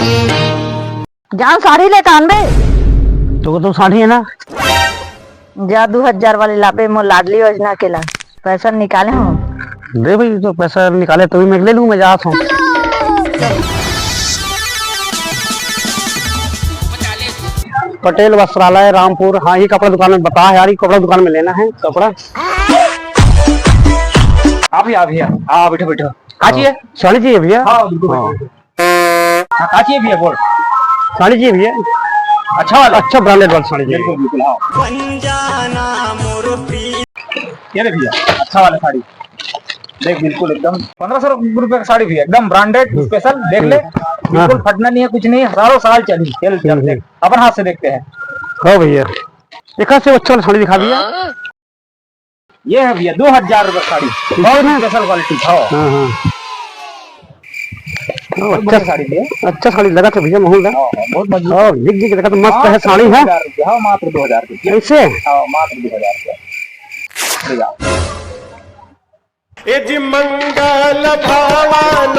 जान साड़ी लेकर आन बे। तो साड़ी है ना। जा 2000 वाली लापे मो लाडली योजना के ला पैसा निकाले हो। दे भाई, तो पैसा निकाले तो भी मैं ले लूँ, मैं जा हूँ। पटेल वस्त्रालय रामपुर। हाँ, ये कपड़ा दुकान में बता यार, ये कपड़ा दुकान में लेना है कपड़ा। आप भैया हाँ बैठो बैठो। कहाँ चाहिए? साड़ी चाहिए भैया। हाँ बिल्कुल। कहाँ चाहिए भैया? बोल। साड़ी चाहिए भैया, अच्छा वाला, अच्छा ब्रांडेड वाला साड़ी चाहिए। बिल्कुल बिल्कुल। हाँ ये ले भैया, अच्छा वाला साड़ी देख, बिल्कुल एकदम 1500 रुपए का साड़ी भैया, एकदम ब्रांडेड स्पेशल। देख ले, बिल्कुल फटना नहीं है, कुछ नहीं, हजारों साल चली। चल चल देख, अपन हाथ से देखते हैं। हाँ भैया, एक से अच्छा वाला साड़ी दिखा भैया। ये है भैया 2000 रुपए साड़ी, बहुत स्पेशल क्वालिटी। हाँ अच्छा साड़ी भैया, अच्छा साड़ी लगा था भैया, महंगा बहुत मजबूत। हाँ, जिग जिग लगा तो मस्त है साड़ी है। हाँ मात्र 2000 रुपये ऐसे। हाँ मात्र 2000 रुपये। मंगल भवन